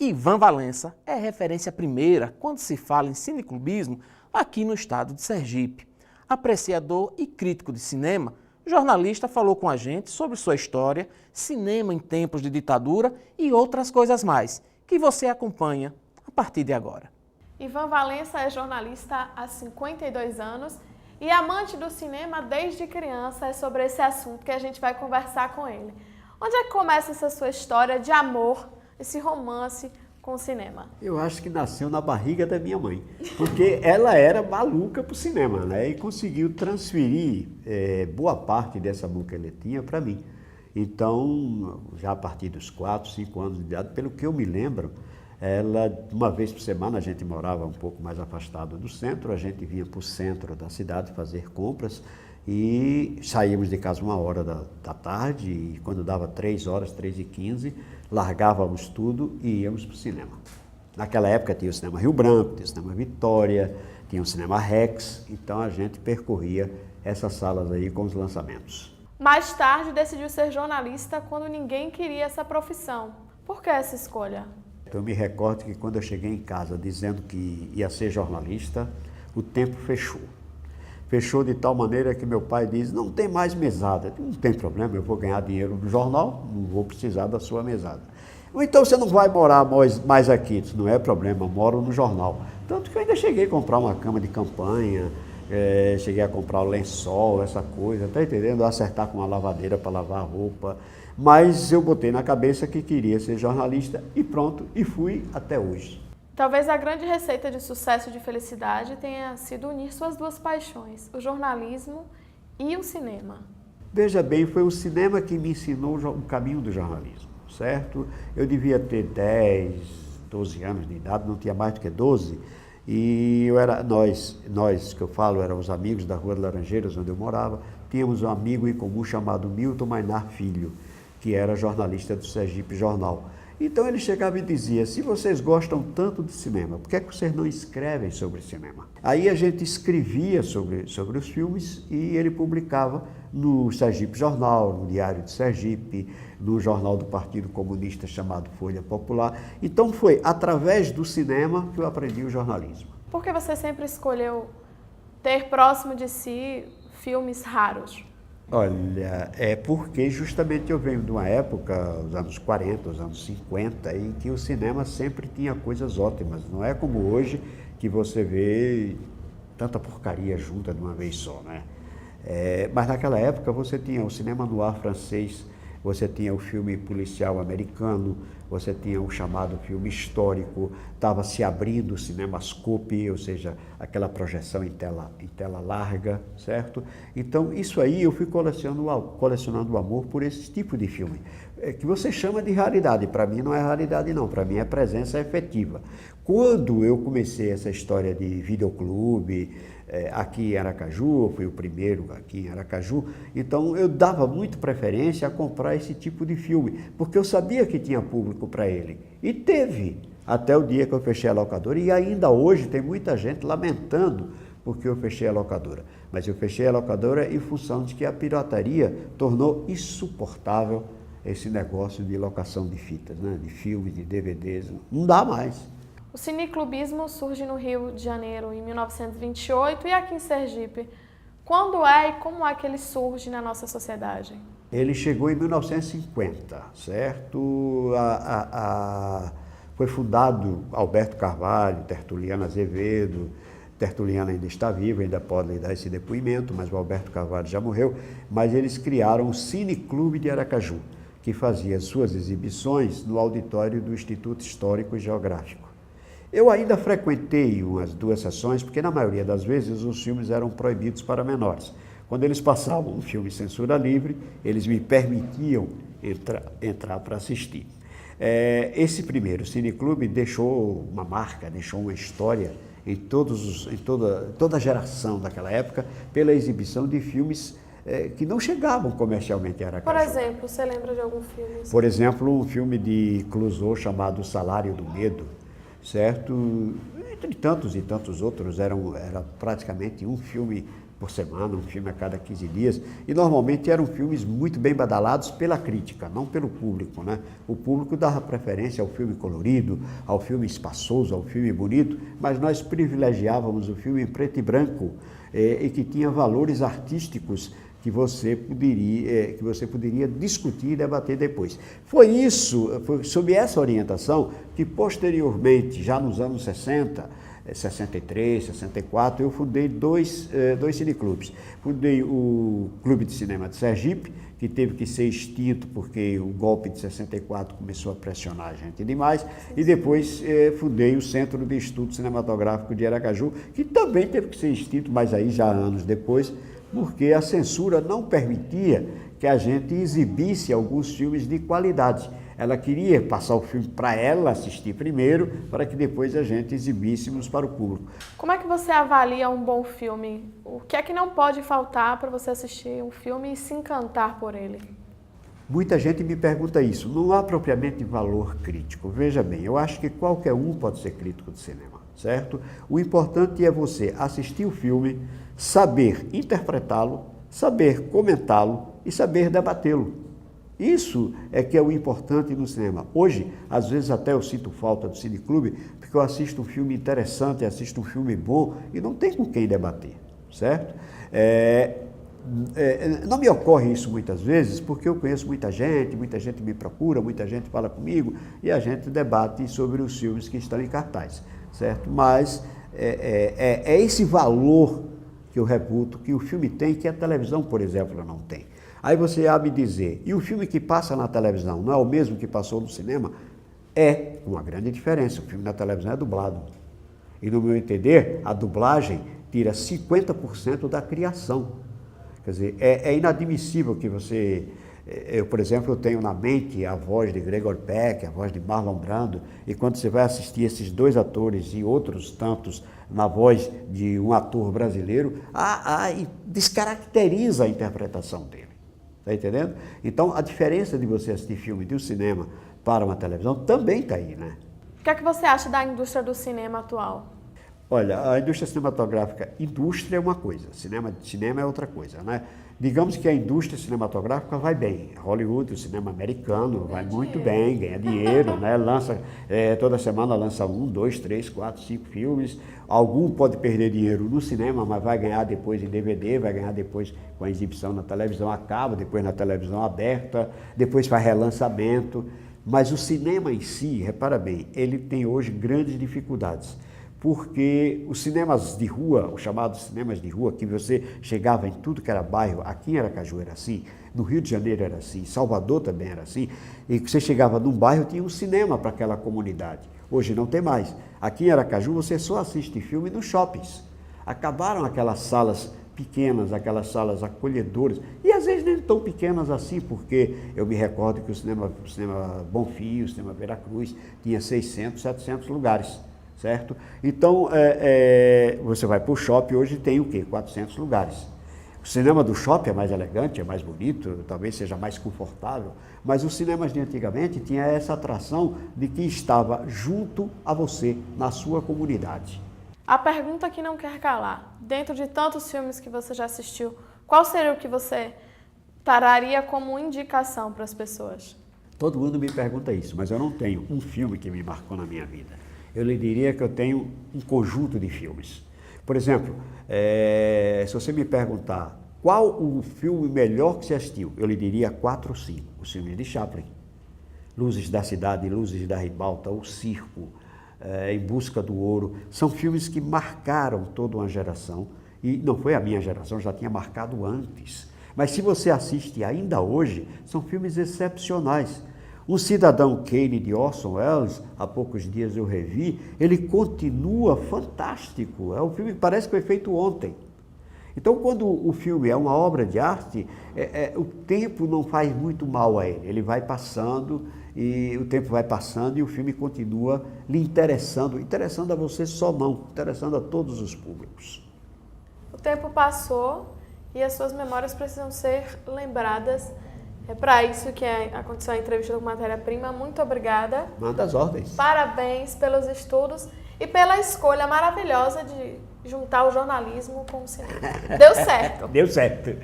Ivan Valença é referência primeira quando se fala em cineclubismo aqui no estado de Sergipe. Apreciador e crítico de cinema, o jornalista falou com a gente sobre sua história, cinema em tempos de ditadura e outras coisas mais, que você acompanha a partir de agora. Ivan Valença é jornalista há 52 anos e amante do cinema desde criança. É sobre esse assunto que a gente vai conversar com ele. Onde é que começa essa sua história de amor, esse romance com o cinema? Eu acho que nasceu na barriga da minha mãe, porque ela era maluca pro cinema, né? E conseguiu transferir boa parte dessa amor que ela tinha para mim. Então, já a partir dos 4, 5 anos de idade, pelo que eu me lembro, ela, uma vez por semana, a gente morava um pouco mais afastado do centro, a gente vinha para o centro da cidade fazer compras e saíamos de casa 1h da tarde e quando dava 3 horas, 3h15, largávamos tudo e íamos para o cinema. Naquela época tinha o cinema Rio Branco, tinha o cinema Vitória, tinha o cinema Rex, então a gente percorria essas salas aí com os lançamentos. Mais tarde decidiu ser jornalista quando ninguém queria essa profissão. Por que essa escolha? Eu me recordo que quando eu cheguei em casa dizendo que ia ser jornalista, o tempo fechou. Fechou de tal maneira que meu pai diz, não tem mais mesada. Não tem problema, eu vou ganhar dinheiro no jornal, não vou precisar da sua mesada. Ou então você não vai morar mais aqui. Isso não é problema, eu moro no jornal. Tanto que eu ainda cheguei a comprar uma cama de campanha, cheguei a comprar o lençol, essa coisa, tá entendendo? Acertar com uma lavadeira para lavar a roupa. Mas eu botei na cabeça que queria ser jornalista e pronto, e fui até hoje. Talvez a grande receita de sucesso e de felicidade tenha sido unir suas duas paixões, o jornalismo e o cinema. Veja bem, foi o cinema que me ensinou o caminho do jornalismo, certo? Eu devia ter 10, 12 anos de idade, não tinha mais do que 12, e nós que eu falo, eram os amigos da Rua de Laranjeiras, onde eu morava, tínhamos um amigo em comum chamado Milton Mainar Filho, que era jornalista do Sergipe Jornal. Então ele chegava e dizia, se vocês gostam tanto de cinema, por que é que vocês não escrevem sobre cinema? Aí a gente escrevia sobre os filmes e ele publicava no Sergipe Jornal, no Diário de Sergipe, no jornal do Partido Comunista chamado Folha Popular. Então foi através do cinema que eu aprendi o jornalismo. Por que você sempre escolheu ter próximo de si filmes raros? Olha, é porque justamente eu venho de uma época, os anos 40, os anos 50, em que o cinema sempre tinha coisas ótimas. Não é como hoje que você vê tanta porcaria junta de uma vez só, né? Mas naquela época você tinha o cinema noir francês, você tinha o filme policial americano, você tinha o chamado filme histórico, estava se abrindo o cinemascope, ou seja, aquela projeção em tela larga, certo? Então, isso aí eu fui colecionando o amor por esse tipo de filme, que você chama de raridade. Para mim não é raridade não, para mim é presença efetiva. Quando eu comecei essa história de videoclube, aqui em Aracaju, eu fui o primeiro aqui em Aracaju, então eu dava muito preferência a comprar esse tipo de filme, porque eu sabia que tinha público para ele, e teve, até o dia que eu fechei a locadora, e ainda hoje tem muita gente lamentando porque eu fechei a locadora, mas eu fechei a locadora em função de que a pirataria tornou insuportável esse negócio de locação de fitas, né? De filmes, de DVDs, não dá mais. O cineclubismo surge no Rio de Janeiro em 1928 e aqui em Sergipe. Quando e como é que ele surge na nossa sociedade? Ele chegou em 1950, certo? Foi fundado Alberto Carvalho, Tertuliano Azevedo. Tertuliano ainda está vivo, ainda pode dar esse depoimento, mas o Alberto Carvalho já morreu. Mas eles criaram o Cineclube de Aracaju, que fazia suas exibições no auditório do Instituto Histórico e Geográfico. Eu ainda frequentei umas 2 sessões, porque na maioria das vezes os filmes eram proibidos para menores. Quando eles passavam um filme censura livre, eles me permitiam entrar para assistir. Esse primeiro cineclube deixou uma marca, deixou uma história em toda a geração daquela época, pela exibição de filmes que não chegavam comercialmente a Aracaju. Por exemplo, você lembra de algum filme? Por exemplo, um filme de Clouseau chamado O Salário do Medo, certo? Entre tantos e tantos outros, era praticamente um filme por semana, um filme a cada 15 dias, e normalmente eram filmes muito bem badalados pela crítica, não pelo público, né? O público dava preferência ao filme colorido, ao filme espaçoso, ao filme bonito, mas nós privilegiávamos o filme em preto e branco, e que tinha valores artísticos que você poderia discutir e debater depois. Foi sob essa orientação que posteriormente, já nos anos 60, 63, 64, eu fundei dois cineclubes. Fundei o Clube de Cinema de Sergipe, que teve que ser extinto porque o golpe de 64 começou a pressionar a gente demais, e depois fundei o Centro de Estudo Cinematográfico de Aracaju, que também teve que ser extinto, mas aí já anos depois, porque a censura não permitia que a gente exibisse alguns filmes de qualidade. Ela queria passar o filme para ela assistir primeiro, para que depois a gente exibíssemos para o público. Como é que você avalia um bom filme? O que é que não pode faltar para você assistir um filme e se encantar por ele? Muita gente me pergunta isso. Não há propriamente valor crítico. Veja bem, eu acho que qualquer um pode ser crítico de cinema, certo? O importante é você assistir o filme, saber interpretá-lo, saber comentá-lo e saber debatê-lo. Isso é que é o importante no cinema. Hoje, às vezes até eu sinto falta do cineclube, porque eu assisto um filme interessante, assisto um filme bom e não tem com quem debater, certo? Não me ocorre isso muitas vezes, porque eu conheço muita gente me procura, muita gente fala comigo e a gente debate sobre os filmes que estão em cartaz, certo? Mas é esse valor que eu reputo que o filme tem, que a televisão, por exemplo, não tem. Aí você há me dizer, e o filme que passa na televisão não é o mesmo que passou no cinema? É uma grande diferença, o filme na televisão é dublado. E no meu entender, a dublagem tira 50% da criação. Quer dizer, é inadmissível que você... Eu, por exemplo, eu tenho na mente a voz de Gregor Peck, a voz de Marlon Brando, e quando você vai assistir esses dois atores e outros tantos na voz de um ator brasileiro, descaracteriza a interpretação dele. Está entendendo? Então, a diferença de você assistir filme de um cinema para uma televisão também está aí, né? O que é que você acha da indústria do cinema atual? Olha, a indústria cinematográfica, indústria é uma coisa, cinema é outra coisa, né? Digamos que a indústria cinematográfica vai bem. Hollywood, o cinema americano, vai muito bem, ganha dinheiro, né? Toda semana lança 1, 2, 3, 4, 5 filmes. Algum pode perder dinheiro no cinema, mas vai ganhar depois em DVD, vai ganhar depois com a exibição na televisão a cabo, depois na televisão aberta, depois faz relançamento. Mas o cinema em si, repara bem, ele tem hoje grandes dificuldades. Porque os cinemas de rua, os chamados cinemas de rua, que você chegava em tudo que era bairro, aqui em Aracaju era assim, no Rio de Janeiro era assim, em Salvador também era assim, e que você chegava num bairro, tinha um cinema para aquela comunidade. Hoje não tem mais. Aqui em Aracaju você só assiste filme nos shoppings. Acabaram aquelas salas pequenas, aquelas salas acolhedoras, e às vezes nem tão pequenas assim, porque eu me recordo que o cinema Bonfim, o cinema Veracruz, tinha 600, 700 lugares. Certo? Então, você vai para o shopping, hoje tem o quê? 400 lugares. O cinema do shopping é mais elegante, é mais bonito, talvez seja mais confortável, mas os cinemas de antigamente tinham essa atração de que estava junto a você, na sua comunidade. A pergunta que não quer calar, dentro de tantos filmes que você já assistiu, qual seria o que você traria como indicação para as pessoas? Todo mundo me pergunta isso, mas eu não tenho um filme que me marcou na minha vida. Eu lhe diria que eu tenho um conjunto de filmes. Por exemplo, se você me perguntar qual o filme melhor que você assistiu, eu lhe diria 4 ou 5. Os filmes de Chaplin, Luzes da Cidade, Luzes da Ribalta, O Circo, Em Busca do Ouro. São filmes que marcaram toda uma geração. E não foi a minha geração, já tinha marcado antes. Mas se você assiste ainda hoje, são filmes excepcionais. O Cidadão Kane de Orson Welles, há poucos dias eu revi, ele continua fantástico. É um filme que parece que foi feito ontem. Então, quando o filme é uma obra de arte, o tempo não faz muito mal a ele. Ele vai passando, e o tempo vai passando e o filme continua lhe interessando a você só não, interessando a todos os públicos. O tempo passou e as suas memórias precisam ser lembradas. É para isso que aconteceu a entrevista com Matéria Prima. Muito obrigada. Manda as ordens. Parabéns pelos estudos. e pela escolha maravilhosa de juntar o jornalismo com o cinema. Deu certo. Deu certo.